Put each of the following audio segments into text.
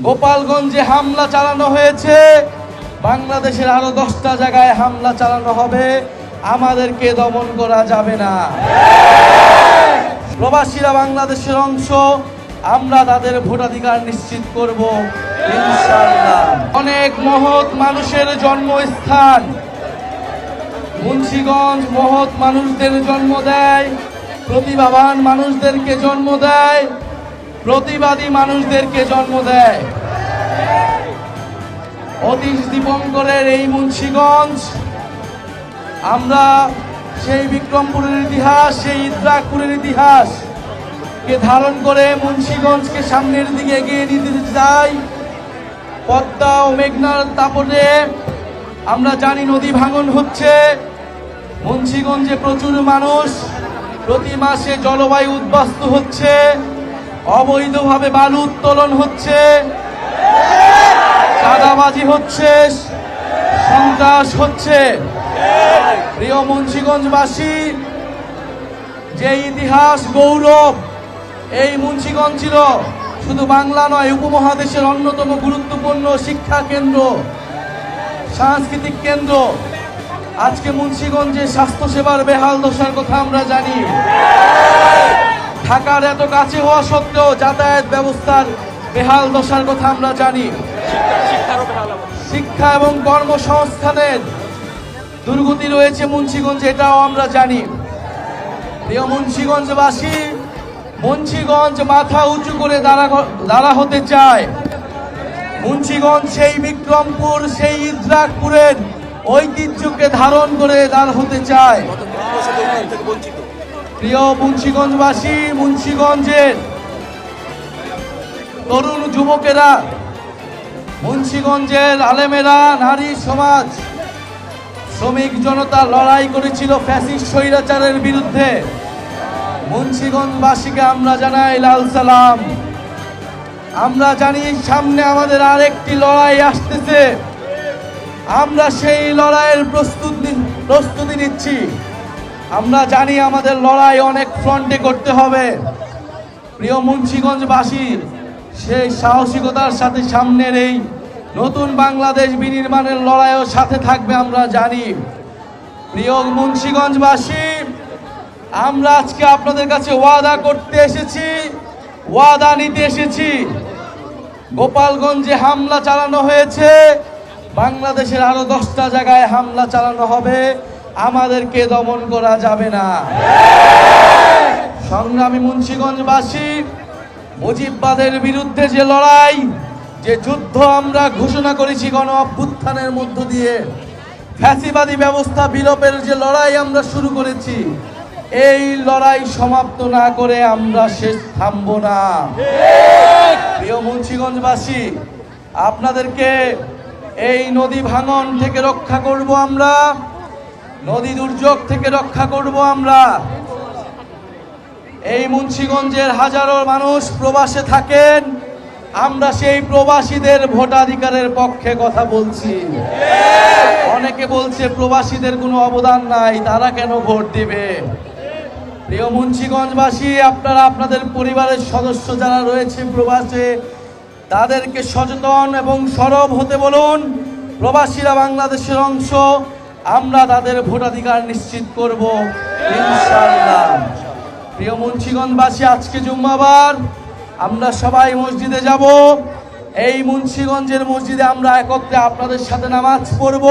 গোপালগঞ্জে হামলা চালানো হয়েছে, বাংলাদেশের আরো 10টা জায়গায় হামলা চালানো হবে। আমাদেরকে দমন করা যাবে না। প্রবাসীরা বাংলাদেশের অংশ, আমরা তাদের ভোটাধিকার নিশ্চিত করব ইনশাআল্লাহ। অনেক মহৎ মানুষের জন্মস্থান মুন্সিগঞ্জ, মহৎ মানুষদের জন্ম দেয়, প্রতিভাবান মানুষদেরকে জন্ম দেয়, প্রতিবাদী মানুষদেরকে জন্ম দেয়। অতীশ দীপঙ্করের এই মুন্সিগঞ্জ, আমরা সেই বিক্রমপুরের ইতিহাস, সেই ইদ্রাকপুরের ইতিহাসকে ধারণ করে মুন্সিগঞ্জকে সামনের দিকে এগিয়ে নিতে চাই। পদ্মা ও মেঘনার দাপটে আমরা জানি নদী ভাঙন হচ্ছে। মুন্সিগঞ্জে প্রচুর মানুষ প্রতি মাসে জলবায়ু উদ্বাস্তু হচ্ছে, অবৈধভাবে বালু উত্তোলন হচ্ছে, চাঁদাবাজি হচ্ছে, সন্ত্রাস হচ্ছে। প্রিয় মুন্সিগঞ্জবাসী, যে ইতিহাস গৌরব এই মুন্সিগঞ্জ ছিল, শুধু বাংলা নয়, উপমহাদেশের অন্যতম গুরুত্বপূর্ণ শিক্ষা কেন্দ্র, সাংস্কৃতিক কেন্দ্র। আজকে মুন্সিগঞ্জে স্বাস্থ্যসেবার বেহাল দশার কথা আমরা জানি। ঢাকার এত কাছে হওয়া সত্ত্বেও যাতায়াত ব্যবস্থার বেহাল দশার কথা আমরা জানি। শিক্ষা এবং কর্মসংস্থানের দুর্গতি রয়েছে মুন্সিগঞ্জে, এটাও আমরা জানি। প্রিয় মুন্সিগঞ্জবাসী, মুন্সিগঞ্জ মাথা উঁচু করে দাঁড়া হতে চায়। মুন্সিগঞ্জ সেই বিক্রমপুর, সেই ইদ্রাকপুরের ঐতিহ্যকে ধারণ করে দাঁড় হতে চায়। প্রিয় মুন্সিগঞ্জবাসী, মুন্সিগঞ্জের তরুণ যুবকেরা, মুন্সিগঞ্জের আলেমেরা, নারী সমাজ, শ্রমিক জনতা লড়াই করেছিল ফ্যাসিস্ট স্বৈরাচারের বিরুদ্ধে। মুন্সিগঞ্জবাসীকে আমরা জানাই লাল সালাম। আমরা জানি সামনে আমাদের আরেকটি লড়াই আসতেছে, আমরা সেই লড়াইয়ের প্রস্তুতি নিচ্ছি। আমরা জানি আমাদের লড়াই অনেক ফ্রন্টে করতে হবে। প্রিয় মুন্সিগঞ্জবাসী, সেই সাহসিকতার সাথে সামনের এই নতুন বাংলাদেশ বিনির্মাণের লড়াইও সাথে থাকবে আমরা জানি। প্রিয় মুন্সিগঞ্জবাসী, আমরা আজকে আপনাদের কাছে ওয়াদা করতে এসেছি, ওয়াদা নিতে এসেছি। গোপালগঞ্জে হামলা চালানো হয়েছে, বাংলাদেশের আরো 10টা জায়গায় হামলা চালানো হবে। আমাদেরকে দমন করা যাবে না। সংগ্রামী মুন্সিগঞ্জবাসী, মুজিববাদের বিরুদ্ধে যে লড়াই, যে যুদ্ধ আমরা ঘোষণা করেছি গণ অভ্যুত্থানের মধ্য দিয়ে, ফ্যাসিবাদী ব্যবস্থা বিলোপের যে লড়াই আমরা শুরু করেছি, এই লড়াই সমাপ্ত না করে আমরা শেষ থামবো না। প্রিয় মুন্সিগঞ্জবাসী, আপনাদেরকে এই নদী ভাঙন থেকে রক্ষা করব আমরা, নদী দুর্যোগ থেকে রক্ষা করব আমরা। এই মুন্সিগঞ্জের হাজারো মানুষ প্রবাসে থাকেন, আমরা সেই প্রবাসীদের ভোটাধিকারের পক্ষে কথা বলছি। অনেকে বলছে প্রবাসীদের কোনো অবদান নাই, তারা কেন ভোট দিবে? প্রিয় মুন্সিগঞ্জবাসী, আপনারা আপনাদের পরিবারের সদস্য যারা রয়েছে প্রবাসে, তাদেরকে সচেতন এবং সরব হতে বলুন। প্রবাসীরা বাংলাদেশের অংশ, আমরা তাদের ভোটাধিকার নিশ্চিত করব ইনশাআল্লাহ। প্রিয় মুন্সিগঞ্জবাসী, আজকে জুম্মাবার, আমরা সবাই মসজিদে যাব। এই মুন্সিগঞ্জের মসজিদে আমরা একত্রে আপনাদের সাথে নামাজ পড়ব।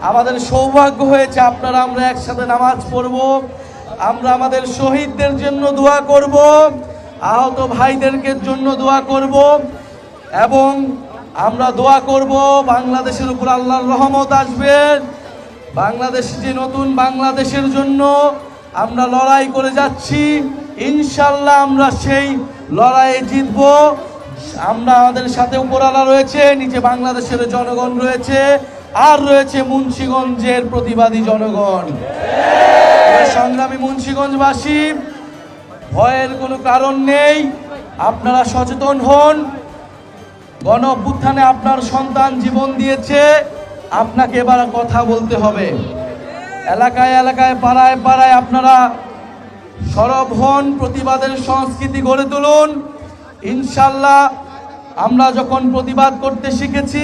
আমাদের সৌভাগ্য হয়েছে আমরা একসাথে নামাজ পড়ব। আমরা আমাদের শহীদদের জন্য দোয়া করব, আহত ভাইদেরকে জন্য দোয়া করব, এবং আমরা দোয়া করব বাংলাদেশের উপর আল্লাহর রহমত আসবে। বাংলাদেশ যে নতুন বাংলাদেশের জন্য আমরা লড়াই করে যাচ্ছি, ইনশাআল্লাহ আমরা সেই লড়াইয়ে জিতব। আমরা আমাদের সাথে উপরওয়ালা রয়েছে, নিচে বাংলাদেশের জনগণ রয়েছে, আর রয়েছে মুন্সিগঞ্জের প্রতিবাদী জনগণ। সংগ্রামী মুন্সিগঞ্জবাসী, ভয়ের কোনো কারণ নেই, আপনারা সচেতন হন। গণ অভ্যুত্থানে আপনার সন্তান জীবন দিয়েছে, আপনাকে এবার কথা বলতে হবে। এলাকায় এলাকায়, পাড়ায় পাড়ায় আপনারা সরব হন, প্রতিবাদের সংস্কৃতি গড়ে তুলুন। ইনশাআল্লাহ আমরা যখন প্রতিবাদ করতে শিখেছি,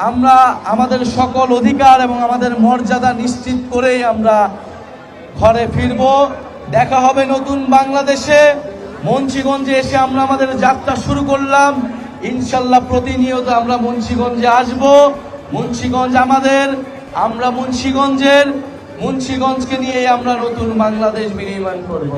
আমরা আমাদের সকল অধিকার এবং আমাদের মর্যাদা নিশ্চিত করেই আমরা ঘরে ফিরব। দেখা হবে নতুন বাংলাদেশে। মুন্সিগঞ্জে এসে আমরা আমাদের যাত্রা শুরু করলাম। ইনশাল্লাহ প্রতিনিয়ত আমরা মুন্সিগঞ্জে আসব। মুন্সিগঞ্জ আমাদের, আমরা মুন্সিগঞ্জের, মুন্সিগঞ্জকে নিয়ে আমরা নতুন বাংলাদেশ বিনির্মাণ করব।